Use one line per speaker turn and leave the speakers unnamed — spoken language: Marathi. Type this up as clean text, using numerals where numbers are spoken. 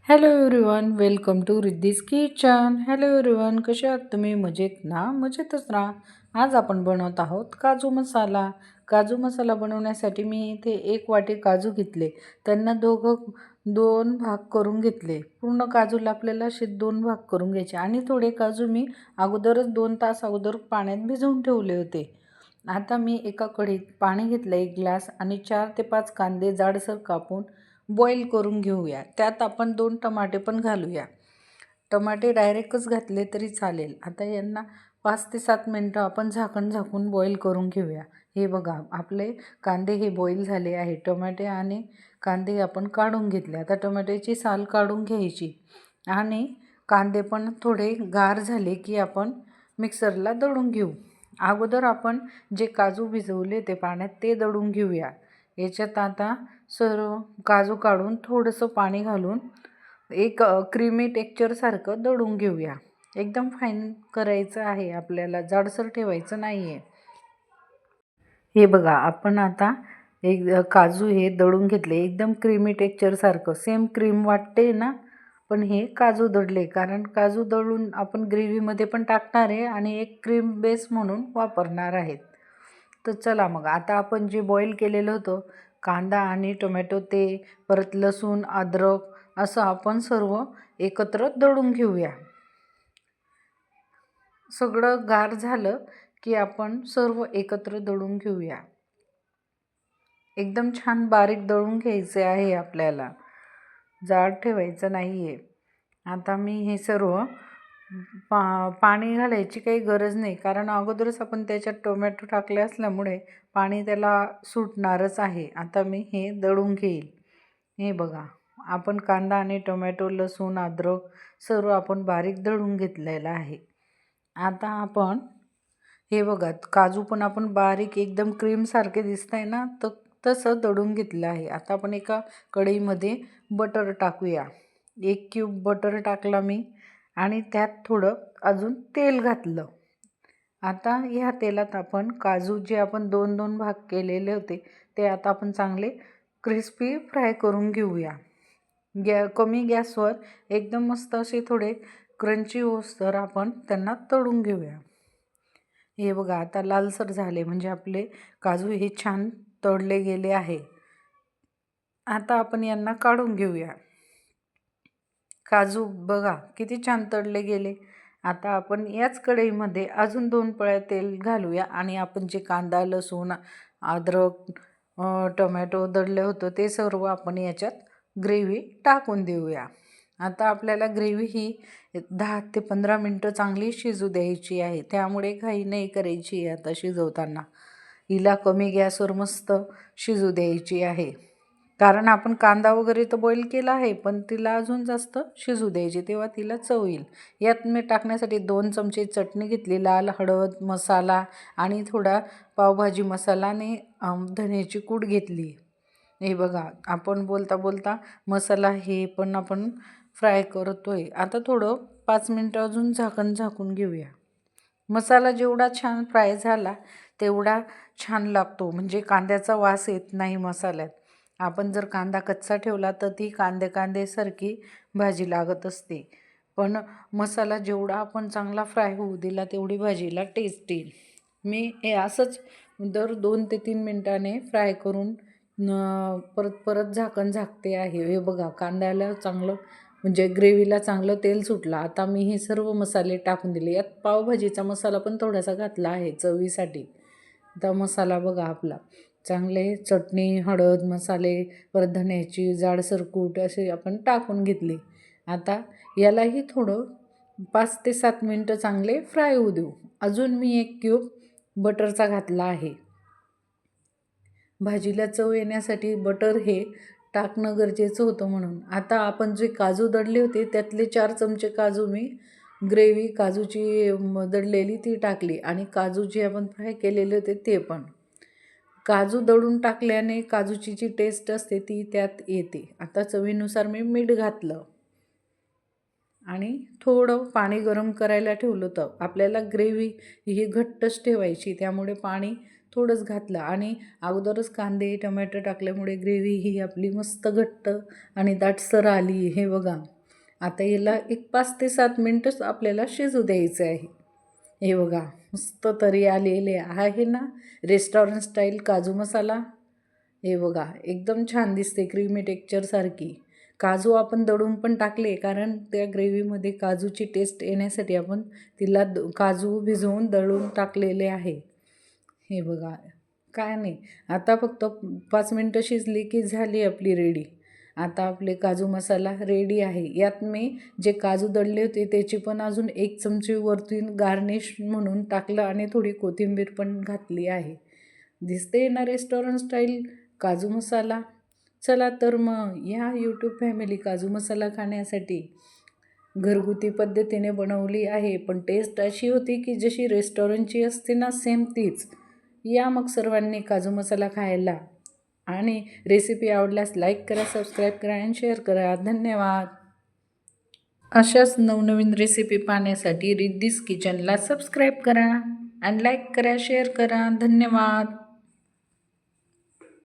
Hello everyone, welcome to Riddhi's kitchen. Hello everyone, कसे आहात तुम्ही? मजेत ना? मजेतच राहा. आज आपण बनवत आहोत काजू मसाला. काजू मसाला बनवण्यासाठी मी इथे 1 वाटी काजू घेतले. त्यांना दोन भाग करून घेतले. पूर्ण काजूला आपल्याला असे 2 भाग करून घ्यायचे आणि थोडे काजू मी अगोदरच 2 तास अगोदर पाण्यात भिजवून ठेवले होते. आता मी एका कढईत पाणी घेतलं 1 ग्लास आणि 4 ते 5 कांदे जाडसर कापून बॉईल करून घेऊया. त्यात आपण 2 टमाटे पण घालूया. टमाटे डायरेक्टच घातले तरी चालेल. आता यांना 5 ते 7 मिनटं आपण झाकून बॉईल करून घेऊया. हे बघा, आपले कांदे हे बॉईल झाले आहे. टमाटे आणि कांदे आपण काढून घेतले. आता टमाट्याची साल काढून घ्यायची आणि कांदे पण थोडे गार झाले की आपण मिक्सरला दळून घेऊ. अगोदर आपण जे काजू भिजवले ते पाण्यात ते दळून घेऊया. याच्यात आता सर्व काजू काढून थोडंसं पाणी घालून एक क्रीमी टेक्स्चरसारखं दळून घेऊया. एकदम फाईन करायचं आहे आपल्याला, जाडसर ठेवायचं नाही आहे. हे बघा, आपण आता काजू हे दळून घेतले. एकदम क्रीमी टेक्स्चरसारखं, सेम क्रीम वाटते ना, पण हे काजू दळले. कारण काजू दळून आपण ग्रेव्हीमध्ये पण टाकणार आहे आणि एक क्रीम बेस म्हणून वापरणार आहेत. तर चला मग, आता आपण जे बॉईल केलेलं होतं कांदा आणि टोमॅटो, ते परत लसूण, अद्रक असं आपण सर्व एकत्र दळून घेऊया. सगळं गार झालं की आपण सर्व एकत्र दळून घेऊया. एकदम छान बारीक दळून घ्यायचे आहे आपल्याला, जाड ठेवायचं नाही आहे. आता मी हे सर्व पाणी घालायची काही गरज नाही, कारण अगोदरच आपण त्याच्यात टोमॅटो टाकले असल्यामुळे पाणी त्याला सुटणारच आहे. आता मी हे दळून घेईल. हे बघा, आपण कांदा आणि टोमॅटो, लसूण, अद्रक सर्व आपण बारीक दळून घेतलेलं आहे. आता आपण हे बघा, काजू पण आपण बारीक एकदम क्रीमसारखे दिसत आहे ना, तर तसं दळून घेतलं आहे. आता आपण एका कढईमध्ये बटर टाकूया. 1 क्यूब बटर टाकला मी आणि त्यात थोडं अजून तेल घातलं. आता ह्या तेलात आपण काजू जे आपण 2 भाग केलेले होते ते आता आपण चांगले क्रिस्पी फ्राय करून घेऊया. कमी गॅसवर एकदम मस्त असे थोडे क्रंची होईस्तोवर आपण त्यांना तळून घेऊया. हे बघा, आता लालसर झाले म्हणजे आपले काजू हे छान तळले गेले आहे. आता आपण यांना काढून घेऊया. काजू बघा किती छान तळले गेले. आता आपण याच कढईमध्ये अजून 2 पळ्या तेल घालूया आणि आपण जे कांदा, लसूण, अद्रक, टोमॅटो दळले होतं ते सर्व आपण याच्यात ग्रेव्ही टाकून देऊया. आता आपल्याला ग्रेव्ही ही 10 ते 15 मिनटं चांगली शिजू द्यायची आहे. त्यामुळे घाई नाही करायची आहे. आता शिजवताना हिला कमी गॅसवर मस्त शिजू द्यायची आहे. कारण आपण कांदा वगैरे तर बॉईल केला आहे, पण तिला अजून जास्त शिजू द्यायची, तेव्हा तिला चव येईल. यात मी टाकण्यासाठी 2 चमचे चटणी घेतली, लाल हळद मसाला आणि थोडा पावभाजी मसाला आणि धण्याची कूड घेतली. हे बघा, आपण बोलता बोलता मसाला हे पण आपण फ्राय करतोय. आता थोडं 5 मिनटं अजून झाकून घेऊया. मसाला जेवढा छान फ्राय झाला तेवढा छान लागतो, म्हणजे कांद्याचा वास येत नाही मसाल्यात. आपण जर कांदा कच्चा ठेवला तर ती कांदेसारखी भाजी लागत असते. पण मसाला जेवढा आपण चांगला फ्राय होऊ दिला तेवढी भाजीला टेस्ट येईल. मी हे असंच दर 2 ते 3 मिनटाने फ्राय करून परत झाकते आहे. हे बघा, कांद्याला चांगलं म्हणजे ग्रेव्हीला चांगलं तेल सुटलं. आता मी हे सर्व मसाले टाकून दिले. यात पावभाजीचा मसाला पण थोडासा घातला आहे चवीसाठी. आता मसाला बघा आपला चांगले चटणी, हळद, मसाले, परत धण्याची जाडसर कूट असे आपण टाकून घेतले. आता यालाही थोडं 5 ते 7 मिनटं चांगले फ्राय होऊ देऊ. अजून मी 1 क्यूब बटरचा घातला आहे. भाजीला चव येण्यासाठी बटर हे टाकणं गरजेचं होतं म्हणून. आता आपण जे काजू दळले होते त्यातले 4 चमचे काजू मी ग्रेव्ही काजूची दळलेली ती टाकली आणि काजू जे आपण फ्राय केलेले होते ते पण. काजू दळून टाकल्याने काजूची जी टेस्ट असते ती त्यात येते. आता चवीनुसार मी मीठ घातलं आणि थोडं पाणी गरम करायला ठेवलं होतं. आपल्याला ग्रेव्ही ही घट्टच ठेवायची, त्यामुळे पाणी थोडंच घातलं आणि अगोदरच कांदे टोमॅटो टाकल्यामुळे ग्रेव्ही ही आपली मस्त घट्ट आणि दाटसर आली. हे बघा, आता याला एक 5 ते 7 मिनटंच आपल्याला शिजू द्यायचं आहे. हे बघा मस्त तरी आलेले आहे ना रेस्टॉरंट स्टाईल काजू मसाला. हे बघा एकदम छान दिसते क्रीमी टेक्स्चरसारखी. काजू आपण दळून पण टाकले कारण त्या ग्रेव्हीमध्ये काजूची टेस्ट येण्यासाठी आपण तिला काजू भिजवून दळून टाकलेले आहे. हे बघा काय नाही, आता फक्त 5 मिनटं शिजली की झाली आपली रेडी. आता आपले काजू मसाला रेडी आहे. यात मी जे काजू दळले होते त्याची पण अजून 1 चमची वरतून गार्निश म्हणून टाकलं आणि थोडी कोथिंबीर पण घातली आहे. दिसते ना रेस्टॉरंट स्टाईल काजू मसाला. चला तर मग या यूट्यूब फॅमिली काजू मसाला खाण्यासाठी. घरगुती पद्धतीने बनवली आहे पण टेस्ट अशी होती की जशी रेस्टॉरंटची असते ना सेम तीच. या मग सर्वांनी काजू मसाला खायला. आणि रेसिपी आवडल्यास लाईक करा, सबस्क्राईब करा आणि शेअर करा. धन्यवाद. अशाच नवनवीन रेसिपी पाहण्यासाठी रिद्धीज किचनला सबस्क्राईब करा आणि लाईक करा, शेअर करा. धन्यवाद.